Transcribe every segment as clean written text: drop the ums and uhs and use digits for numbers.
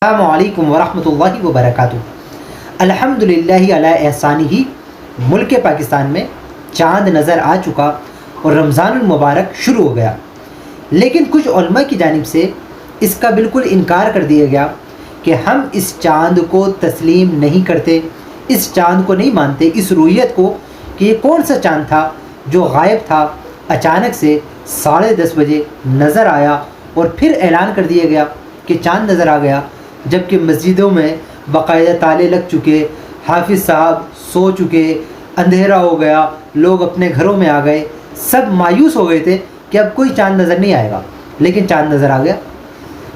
السلام علیکم ورحمۃ اللہ وبرکاتہ۔ الحمدللہ علی احسانہ، ملک پاکستان میں چاند نظر آ چکا اور رمضان المبارک شروع ہو گیا، لیکن کچھ علماء کی جانب سے اس کا بالکل انکار کر دیا گیا کہ ہم اس چاند کو تسلیم نہیں کرتے، اس چاند کو نہیں مانتے، اس رویت کو کہ یہ کون سا چاند تھا جو غائب تھا، اچانک سے 10:30 بجے نظر آیا اور پھر اعلان کر دیا گیا کہ چاند نظر آ گیا، جبکہ مسجدوں میں باقاعدہ تالے لگ چکے، حافظ صاحب سو چکے، اندھیرا ہو گیا، لوگ اپنے گھروں میں آ گئے، سب مایوس ہو گئے تھے کہ اب کوئی چاند نظر نہیں آئے گا، لیکن چاند نظر آ گیا۔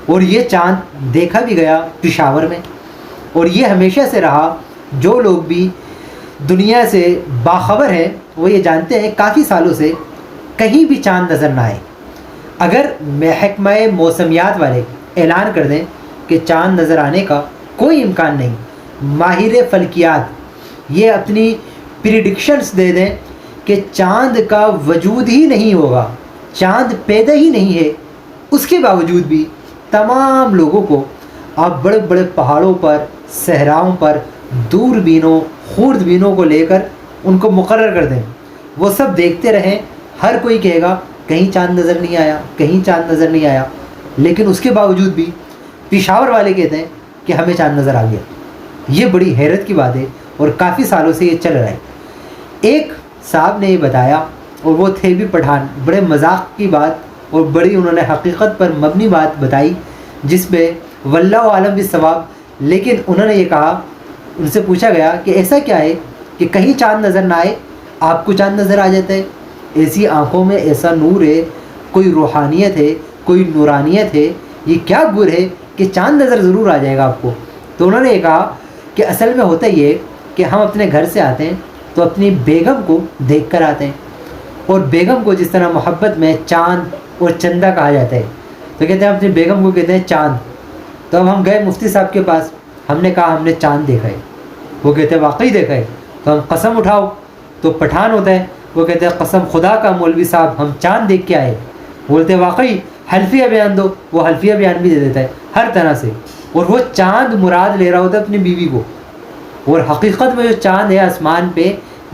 اور یہ چاند دیکھا بھی گیا پشاور میں، اور یہ ہمیشہ سے رہا۔ جو لوگ بھی دنیا سے باخبر ہیں وہ یہ جانتے ہیں کافی سالوں سے کہیں بھی چاند نظر نہ آئے۔ اگر محکمہ موسمیات والے اعلان کر دیں کہ چاند نظر آنے کا کوئی امکان نہیں، ماہر فلکیات یہ اپنی پریڈکشنز دے دیں کہ چاند کا وجود ہی نہیں ہوگا، چاند پیدا ہی نہیں ہے، اس کے باوجود بھی تمام لوگوں کو آپ بڑے بڑے پہاڑوں پر، صحراؤں پر دوربینوں، خوردبینوں کو لے کر ان کو مقرر کر دیں، وہ سب دیکھتے رہیں، ہر کوئی کہے گا کہیں چاند نظر نہیں آیا، کہیں چاند نظر نہیں آیا، لیکن اس کے باوجود بھی پشاور والے کہتے ہیں کہ ہمیں چاند نظر آ گیا۔ یہ بڑی حیرت کی بات ہے اور کافی سالوں سے یہ چل رہا ہے۔ ایک صاحب نے یہ بتایا، اور وہ تھے بھی پٹھان، بڑے مذاق کی بات اور بڑی انہوں نے حقیقت پر مبنی بات بتائی جس میں واللہ عالم بالصواب، لیکن انہوں نے یہ کہا، ان سے پوچھا گیا کہ ایسا کیا ہے کہ کہیں چاند نظر نہ آئے، آپ کو چاند نظر آ جاتا ہے، ایسی آنکھوں میں ایسا نور ہے، کوئی روحانیت ہے، کوئی نورانیت ہے، یہ کیا گر ہے کہ چاند نظر ضرور آ جائے گا آپ کو؟ تو انہوں نے یہ کہا کہ اصل میں ہوتا یہ کہ ہم اپنے گھر سے آتے ہیں تو اپنی بیگم کو دیکھ کر آتے ہیں، اور بیگم کو جس طرح محبت میں چاند اور چندہ کہا جاتا ہے، تو کہتے ہیں اپنی بیگم کو کہتے ہیں چاند۔ تو اب ہم گئے مفتی صاحب کے پاس، ہم نے کہا ہم نے چاند دیکھا ہے، وہ کہتے ہیں واقعی دیکھا ہے؟ تو ہم قسم اٹھاؤ، تو پٹھان ہوتا ہے، وہ کہتے ہیں قسم خدا کا مولوی صاحب ہم چاند دیکھ کے آئے، بولتے ہیں واقعی؟ حلفیہ بیان دو، وہ حلفیہ بیان بھی دے دیتا ہے ہر طرح سے، اور وہ چاند مراد لے رہا ہوتا ہے اپنی بیوی کو، اور حقیقت میں جو چاند ہے آسمان پہ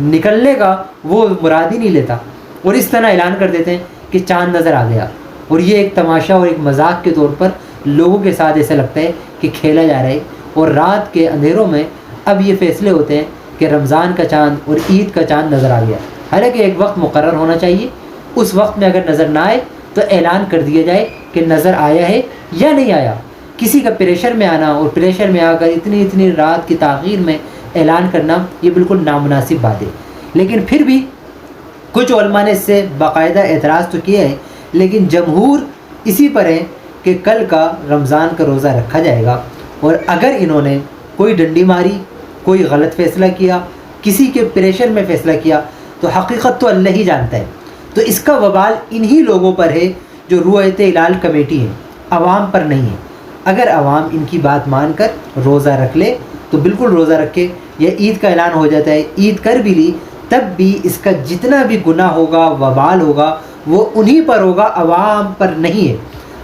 نکلنے کا وہ مراد ہی نہیں لیتا، اور اس طرح اعلان کر دیتے ہیں کہ چاند نظر آ گیا۔ اور یہ ایک تماشا اور ایک مذاق کے طور پر لوگوں کے ساتھ ایسا لگتا ہے کہ کھیلا جا رہا ہے، اور رات کے اندھیروں میں اب یہ فیصلے ہوتے ہیں کہ رمضان کا چاند اور عید کا چاند نظر آ گیا، حالانکہ ایک وقت مقرر ہونا چاہیے، اس وقت میں اگر نظر نہ آئے تو اعلان کر دیا جائے کہ نظر آیا ہے یا نہیں آیا۔ کسی کا پریشر میں آنا اور پریشر میں آ کر اتنی رات کی تاخیر میں اعلان کرنا یہ بالکل نامناسب بات ہے۔ لیکن پھر بھی کچھ علماء نے اس سے باقاعدہ اعتراض تو کیا ہے، لیکن جمہور اسی پر ہے کہ کل کا رمضان کا روزہ رکھا جائے گا، اور اگر انہوں نے کوئی ڈنڈی ماری، کوئی غلط فیصلہ کیا، کسی کے پریشر میں فیصلہ کیا، تو حقیقت تو اللہ ہی جانتا ہے، تو اس کا وبال انہی لوگوں پر ہے جو رؤیت ہلال کمیٹی ہے، عوام پر نہیں ہے۔ اگر عوام ان کی بات مان کر روزہ رکھ لے تو بالکل روزہ رکھے، یا عید کا اعلان ہو جاتا ہے، عید کر بھی لی، تب بھی اس کا جتنا بھی گناہ ہوگا، وبال ہوگا، وہ انہی پر ہوگا، عوام پر نہیں ہے۔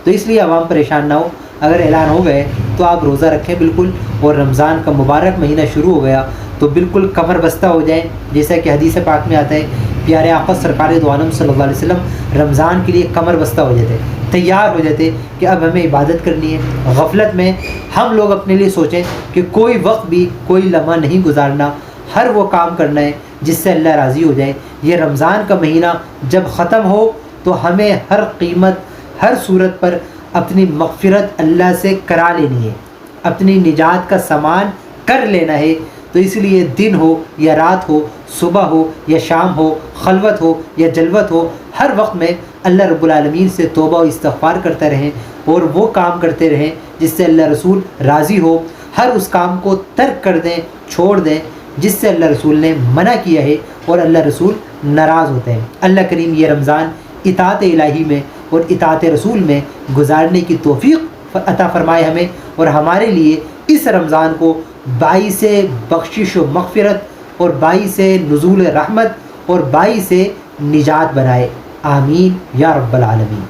تو اس لیے عوام پریشان نہ ہو، اگر اعلان ہو گئے تو آپ روزہ رکھیں بالکل، اور رمضان کا مبارک مہینہ شروع ہو گیا تو بالکل کمر بستہ ہو جائیں، جیسا کہ حدیث پاک میں آتا ہے، پیارے آقا سرکار دو عالم صلی اللہ علیہ وسلم رمضان کے لیے کمر بستہ ہو جاتے، تیار ہو جاتے کہ اب ہمیں عبادت کرنی ہے۔ غفلت میں ہم لوگ اپنے لیے سوچیں کہ کوئی وقت بھی، کوئی لمحہ نہیں گزارنا، ہر وہ کام کرنا ہے جس سے اللہ راضی ہو جائے۔ یہ رمضان کا مہینہ جب ختم ہو تو ہمیں ہر قیمت، ہر صورت پر اپنی مغفرت اللہ سے کرا لینی ہے، اپنی نجات کا سامان کر لینا ہے۔ تو اس لیے دن ہو یا رات ہو، صبح ہو یا شام ہو، خلوت ہو یا جلوت ہو، ہر وقت میں اللہ رب العالمین سے توبہ و استغفار کرتے رہیں، اور وہ کام کرتے رہیں جس سے اللہ رسول راضی ہو، ہر اس کام کو ترک کر دیں، چھوڑ دیں جس سے اللہ رسول نے منع کیا ہے اور اللہ رسول ناراض ہوتے ہیں۔ اللہ کریم یہ رمضان اطاعت الہی میں اور اطاعت رسول میں گزارنے کی توفیق عطا فرمائے ہمیں، اور ہمارے لیے اس رمضان کو باعث بخشش و مغفرت اور باعث نزول رحمت اور باعث نجات بنائے، آمین یا رب العالمین۔